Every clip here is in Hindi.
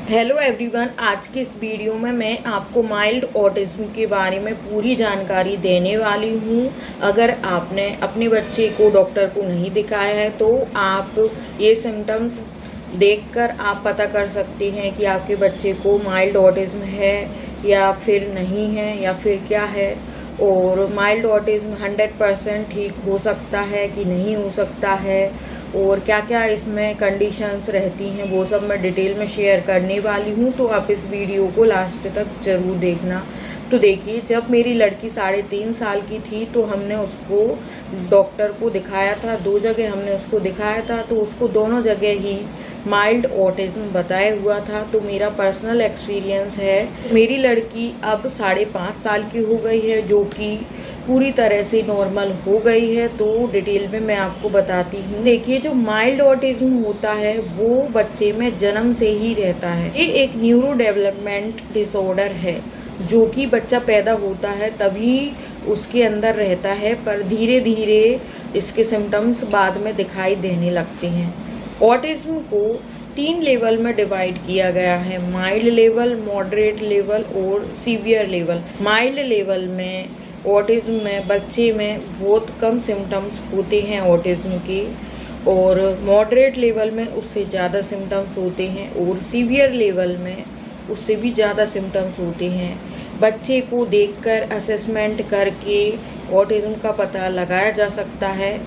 हेलो एवरीवन, आज की इस वीडियो में मैं आपको माइल्ड ऑटिज्म के बारे में पूरी जानकारी देने वाली हूँ। अगर आपने अपने बच्चे को डॉक्टर को नहीं दिखाया है तो आप ये सिम्टम्स देखकर आप पता कर सकते हैं कि आपके बच्चे को माइल्ड ऑटिज्म है या फिर नहीं है या फिर क्या है। और माइल्ड ऑटिज्म 100% ठीक हो सकता है कि नहीं हो सकता है, और क्या क्या इसमें कंडीशंस रहती हैं वो सब मैं डिटेल में शेयर करने वाली हूँ। तो आप इस वीडियो को लास्ट तक ज़रूर देखना। तो देखिए, जब मेरी लड़की 3.5 साल की थी तो हमने उसको डॉक्टर को दिखाया था। 2 जगह हमने उसको दिखाया था, तो उसको दोनों जगह ही माइल्ड ऑटिज्म बताया हुआ था। तो मेरा पर्सनल एक्सपीरियंस है, मेरी लड़की अब 5.5 साल की हो गई है, जो कि पूरी तरह से नॉर्मल हो गई है। तो डिटेल में मैं आपको बताती हूँ। देखिए, जो माइल्ड ऑटिज्म होता है वो बच्चे में जन्म से ही रहता है। ये एक न्यूरो डेवलपमेंट डिसऑर्डर है, जो कि बच्चा पैदा होता है तभी उसके अंदर रहता है, पर धीरे धीरे इसके सिम्टम्स बाद में दिखाई देने लगते हैं। ऑटिज्म को 3 लेवल में डिवाइड किया गया है: माइल्ड लेवल, मॉडरेट लेवल और सीवियर लेवल। माइल्ड लेवल में ऑटिज्म में बच्चे में बहुत कम सिम्टम्स होते हैं ऑटिज्म के, और मॉडरेट लेवल में उससे ज़्यादा सिम्टम्स होते हैं, और सीवियर लेवल में उससे भी ज़्यादा सिम्टम्स होते हैं। बच्चे को देखकर असेसमेंट करके ऑटिज्म का पता लगाया जा सकता है।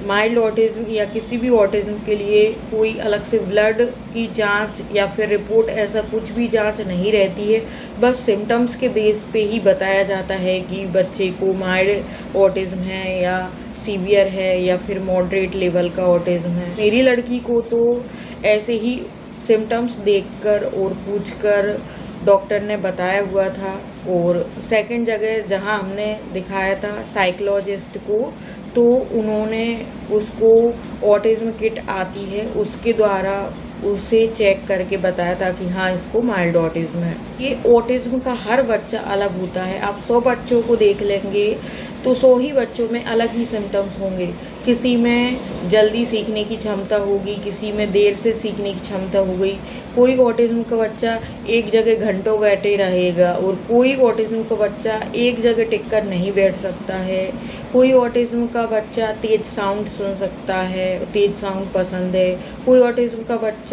माइल्ड ऑटिज्म या किसी भी ऑटिज्म के लिए कोई अलग से ब्लड की जांच या फिर रिपोर्ट, ऐसा कुछ भी जांच नहीं रहती है। बस सिम्टम्स के बेस पे ही बताया जाता है कि बच्चे को माइल्ड ऑटिज्म है या सीवियर है या फिर मॉडरेट लेवल का ऑटिज्म है। मेरी लड़की को तो ऐसे ही सिम्टम्स देखकर और पूछकर डॉक्टर ने बताया हुआ था। और सेकंड जगह जहां हमने दिखाया था साइकोलॉजिस्ट को, तो उन्होंने उसको ऑटिज्म किट आती है उसके द्वारा उसे चेक करके बताया था कि हाँ, इसको माइल्ड ऑटिज्म है। ये ऑटिज्म का हर बच्चा अलग होता है। आप 100 बच्चों को देख लेंगे तो 100 ही बच्चों में अलग ही सिम्टम्स होंगे। किसी में जल्दी सीखने की क्षमता होगी, किसी में देर से सीखने की क्षमता हो गई। कोई ऑटिज्म का बच्चा एक जगह घंटों बैठे रहेगा, और कोई ऑटिज्म का बच्चा एक जगह टिक कर नहीं बैठ सकता है। कोई ऑटिज्म का बच्चा तेज साउंड सुन सकता है, तेज साउंड पसंद है। कोई ऑटिज्म का बच्चा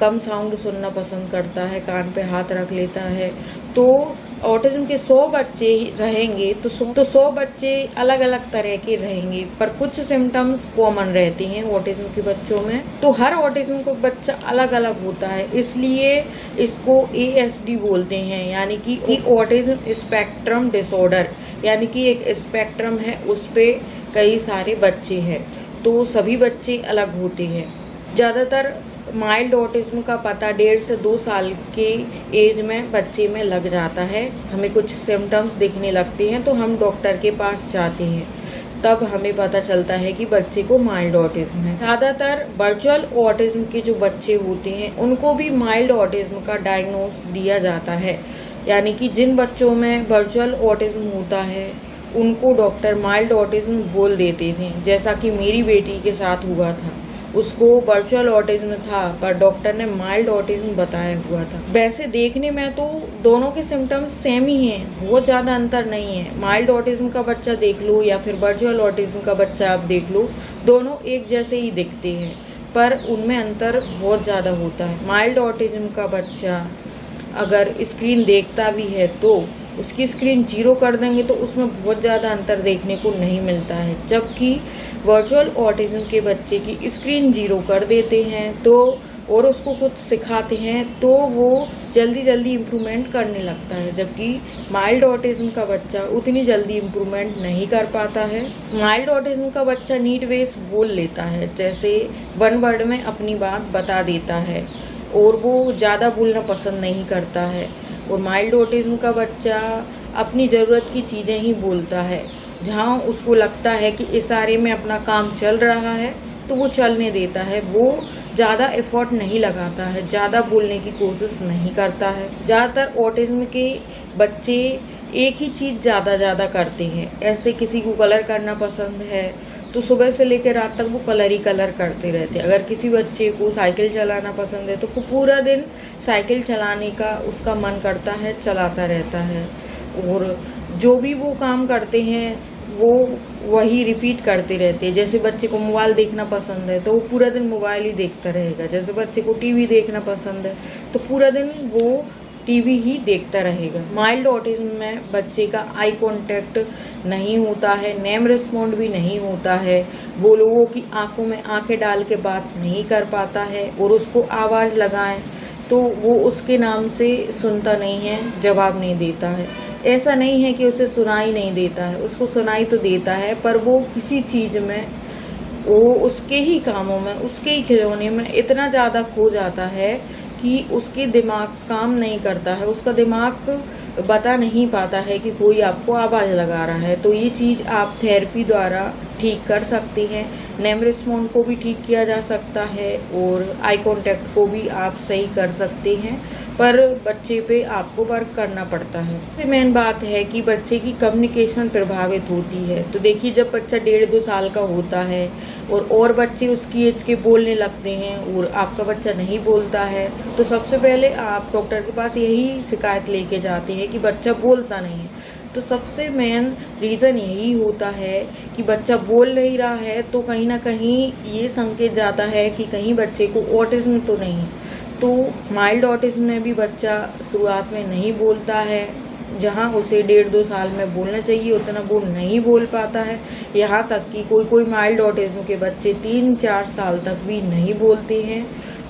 कम साउंड सुनना पसंद करता है, कान पे हाथ रख लेता है। तो ऑटिज्म के 100 बच्चे रहेंगे तो 100 बच्चे अलग अलग तरह के रहेंगे, पर कुछ सिम्टम्स कॉमन रहते हैं ऑटिज्म के बच्चों में। तो हर ऑटिज्म का बच्चा अलग अलग होता है, इसलिए इसको ASD बोलते हैं, यानी कि ऑटिज्म स्पेक्ट्रम डिसऑर्डर। यानी कि एक स्पेक्ट्रम है, उस पर कई सारे बच्चे हैं, तो सभी बच्चे अलग होते हैं। ज़्यादातर माइल्ड ऑटिज्म का पता 1.5 से 2 साल के एज में बच्चे में लग जाता है। हमें कुछ सिम्टम्स दिखने लगते हैं तो हम डॉक्टर के पास जाते हैं, तब हमें पता चलता है कि बच्चे को माइल्ड ऑटिज्म है। ज़्यादातर वर्चुअल ऑटिज्म के जो बच्चे होते हैं उनको भी माइल्ड ऑटिज्म का डायग्नोस दिया जाता है। यानी कि जिन बच्चों में वर्चुअल ऑटिज्म होता है उनको डॉक्टर माइल्ड ऑटिज्म बोल देते थे, जैसा कि मेरी बेटी के साथ हुआ था। उसको वर्चुअल ऑटिज्म था, पर डॉक्टर ने माइल्ड ऑटिज्म बताया हुआ था। वैसे देखने में तो दोनों के सिम्टम्स सेम ही हैं, बहुत ज़्यादा अंतर नहीं है। माइल्ड ऑटिज्म का बच्चा देख लो या फिर वर्चुअल ऑटिज्म का बच्चा आप देख लो, दोनों एक जैसे ही दिखते हैं, पर उनमें अंतर बहुत ज़्यादा होता है। माइल्ड ऑटिज्म का बच्चा अगर स्क्रीन देखता भी है तो उसकी स्क्रीन 0 कर देंगे तो उसमें बहुत ज़्यादा अंतर देखने को नहीं मिलता है, जबकि वर्चुअल ऑटिज्म के बच्चे की स्क्रीन 0 कर देते हैं तो और उसको कुछ सिखाते हैं तो वो जल्दी जल्दी इम्प्रूवमेंट करने लगता है, जबकि माइल्ड ऑटिज्म का बच्चा उतनी जल्दी इम्प्रूवमेंट नहीं कर पाता है। माइल्ड ऑटिज्म का बच्चा नीड बेस बोल लेता है, जैसे 1 वर्ड में अपनी बात बता देता है, और वो ज़्यादा बोलना पसंद नहीं करता है। और माइल्ड ऑटिज्म का बच्चा अपनी ज़रूरत की चीज़ें ही बोलता है, जहाँ उसको लगता है कि इशारे में अपना काम चल रहा है तो वो चलने देता है। वो ज़्यादा एफर्ट नहीं लगाता है, ज़्यादा बोलने की कोशिश नहीं करता है। ज़्यादातर ऑटिज्म के बच्चे एक ही चीज़ ज़्यादा करते हैं। ऐसे किसी को कलर करना पसंद है तो सुबह से लेकर रात तक वो कलर ही कलर करते रहते हैं। अगर किसी बच्चे को साइकिल चलाना पसंद है तो वो पूरा दिन साइकिल चलाने का उसका मन करता है, चलाता रहता है। और जो भी वो काम करते हैं वो वही रिपीट करते रहते हैं। जैसे बच्चे को मोबाइल देखना पसंद है तो वो पूरा दिन मोबाइल ही देखता रहेगा। जैसे बच्चे को टीवी देखना पसंद है तो पूरा दिन वो टीवी ही देखता रहेगा। माइल्ड ऑटिज्म में बच्चे का आई कांटेक्ट नहीं होता है, नेम रिस्पॉन्ड भी नहीं होता है, वो लोगों की आंखों में आंखें डाल के बात नहीं कर पाता है, और उसको आवाज़ लगाएं तो वो उसके नाम से सुनता नहीं है, जवाब नहीं देता है। ऐसा नहीं है कि उसे सुनाई नहीं देता है, उसको सुनाई तो देता है, पर वो किसी चीज़ में, वो उसके ही कामों में, उसके ही खिलौने में इतना ज़्यादा खो जाता है कि उसके दिमाग काम नहीं करता है, उसका दिमाग बता नहीं पाता है कि कोई आपको आवाज़ लगा रहा है। तो ये चीज़ आप थेरेपी द्वारा ठीक कर सकते हैं। नेम रिस्पॉन्ड को भी ठीक किया जा सकता है और आई कांटेक्ट को भी आप सही कर सकते हैं, पर बच्चे पे आपको वर्क करना पड़ता है। सबसे मेन बात है कि बच्चे की कम्युनिकेशन प्रभावित होती है। तो देखिए, जब बच्चा 1.5-2 साल का होता है और बच्चे उसकी एज के बोलने लगते हैं और आपका बच्चा नहीं बोलता है, तो सबसे पहले आप डॉक्टर के पास यही शिकायत लेके जाते हैं कि बच्चा बोलता नहीं है। तो सबसे मेन रीज़न यही होता है कि बच्चा बोल नहीं रहा है, तो कहीं ना कहीं ये संकेत जाता है कि कहीं बच्चे को ऑटिज्म तो नहीं है। तो माइल्ड ऑटिज्म में भी बच्चा शुरुआत में नहीं बोलता है, जहाँ उसे 1.5-2 साल में बोलना चाहिए उतना वो नहीं बोल पाता है। यहाँ तक कि कोई माइल्ड ऑटिज्म के बच्चे 3-4 साल तक भी नहीं बोलते हैं।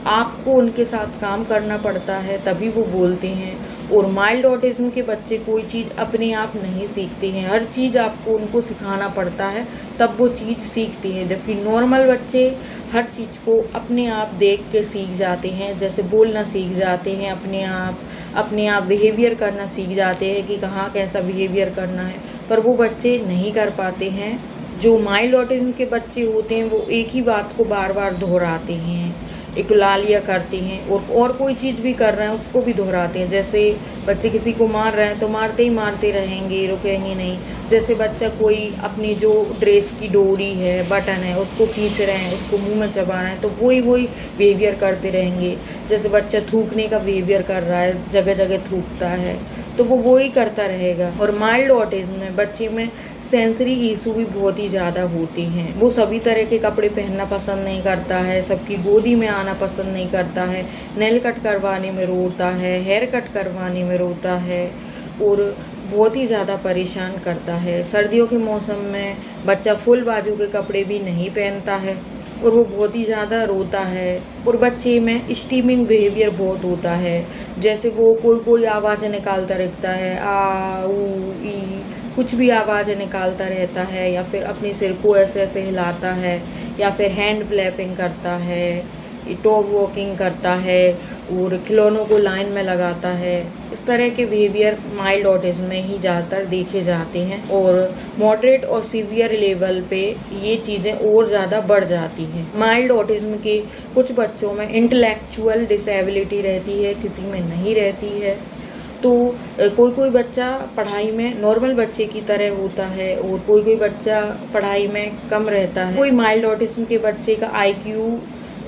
आपको उनके साथ काम करना पड़ता है तभी वो बोलते हैं। और माइल्ड ऑटिज्म के बच्चे कोई चीज़ अपने आप नहीं सीखते हैं, हर चीज़ आपको उनको सिखाना पड़ता है तब वो चीज़ सीखते हैं। जबकि नॉर्मल बच्चे हर चीज़ को अपने आप देख के सीख जाते हैं, जैसे बोलना सीख जाते हैं अपने आप बिहेवियर करना सीख जाते हैं कि कहाँ कैसा बिहेवियर करना है, पर वो बच्चे नहीं कर पाते हैं। जो माइल्ड ऑटिज्म के बच्चे होते हैं वो एक ही बात को बार बार दोहराते हैं, इकलालिया करते हैं और कोई चीज़ भी कर रहे हैं उसको भी दोहराते हैं। जैसे बच्चे किसी को मार रहे हैं तो मारते ही मारते रहेंगे, रुकेंगे नहीं। जैसे बच्चा कोई अपनी जो ड्रेस की डोरी है, बटन है, उसको खींच रहे हैं, उसको मुंह में चबा रहे हैं, तो वही बिहेवियर करते रहेंगे। जैसे बच्चा थूकने का बिहेवियर कर रहा है, जगह जगह थूकता है, तो वो वही करता रहेगा। और माइल्ड ऑटिज्म में बच्चे में सेंसरी इशू भी बहुत ही ज़्यादा होती हैं। वो सभी तरह के कपड़े पहनना पसंद नहीं करता है, सबकी गोदी में आना पसंद नहीं करता है, नेल कट करवाने में रोता है, हेयर कट करवाने में रोता है और बहुत ही ज़्यादा परेशान करता है। सर्दियों के मौसम में बच्चा फुल बाजू के कपड़े भी नहीं पहनता है और वो बहुत ही ज़्यादा रोता है। और बच्चे में स्टीमिंग बिहेवियर बहुत होता है, जैसे वो कोई आवाज़ निकालता रहता है, आ ऊ ई, कुछ भी आवाज़ निकालता रहता है, या फिर अपने सिर को ऐसे ऐसे हिलाता है, या फिर हैंड फ्लैपिंग करता है, टॉप वॉकिंग करता है और खिलौनों को लाइन में लगाता है। इस तरह के बिहेवियर माइल्ड ऑटिज्म में ही ज़्यादातर देखे जाते हैं और मॉडरेट और सीवियर लेवल पे ये चीज़ें और ज़्यादा बढ़ जाती हैं। माइल्ड ऑटिज्म के कुछ बच्चों में इंटेलेक्चुअल डिसेबिलिटी रहती है, किसी में नहीं रहती है। तो कोई बच्चा पढ़ाई में नॉर्मल बच्चे की तरह होता है और कोई बच्चा पढ़ाई में कम रहता है। कोई माइल्ड ऑटिज्म के बच्चे का IQ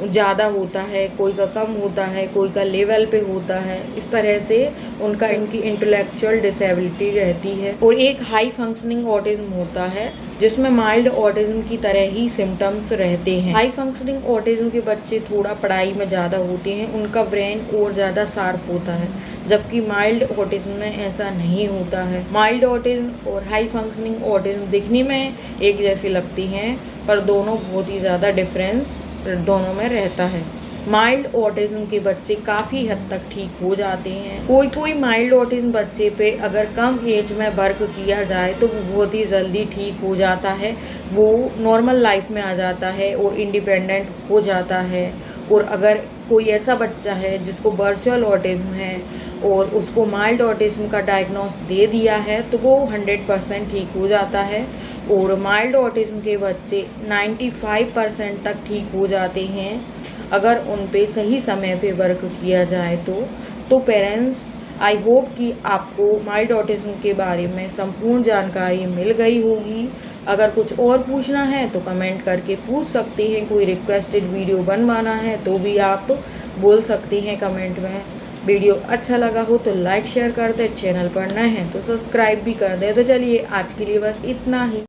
ज़्यादा होता है, कोई का कम होता है, कोई का लेवल पे होता है। इस तरह से इनकी इंटेलेक्चुअल डिसेबिलिटी रहती है। और एक हाई फंक्शनिंग ऑटिज्म होता है जिसमें माइल्ड ऑटिज्म की तरह ही सिम्टम्स रहते हैं। हाई फंक्शनिंग ऑटिज्म के बच्चे थोड़ा पढ़ाई में ज़्यादा होते हैं, उनका ब्रेन और ज़्यादा शार्प होता है, जबकि माइल्ड ऑटिज्म में ऐसा नहीं होता है। माइल्ड ऑटिज्म और हाई फंक्शनिंग ऑटिज्म दिखने में एक जैसी लगती हैं, पर दोनों बहुत ही ज़्यादा डिफरेंस दोनों में रहता है। माइल्ड ऑटिज्म के बच्चे काफ़ी हद तक ठीक हो जाते हैं। कोई माइल्ड ऑटिज्म बच्चे पे अगर कम एज में वर्क किया जाए तो वो बहुत ही जल्दी ठीक हो जाता है, वो नॉर्मल लाइफ में आ जाता है और इंडिपेंडेंट हो जाता है। और अगर कोई ऐसा बच्चा है जिसको वर्चुअल ऑटिज्म है और उसको माइल्ड ऑटिज्म का डायग्नोस दे दिया है तो वो 100% ठीक हो जाता है। और माइल्ड ऑटिज्म के बच्चे 95% तक ठीक हो जाते हैं अगर उन पे सही समय पे वर्क किया जाए तो पेरेंट्स, आई होप कि आपको माइल्ड ऑटिज्म के बारे में संपूर्ण जानकारी मिल गई होगी। अगर कुछ और पूछना है तो कमेंट करके पूछ सकती हैं। कोई रिक्वेस्टेड वीडियो बनवाना है तो भी आप बोल सकती हैं कमेंट में। वीडियो अच्छा लगा हो तो लाइक शेयर कर दें, चैनल पर नए हैं तो सब्सक्राइब भी कर दें। तो चलिए आज के लिए बस इतना ही।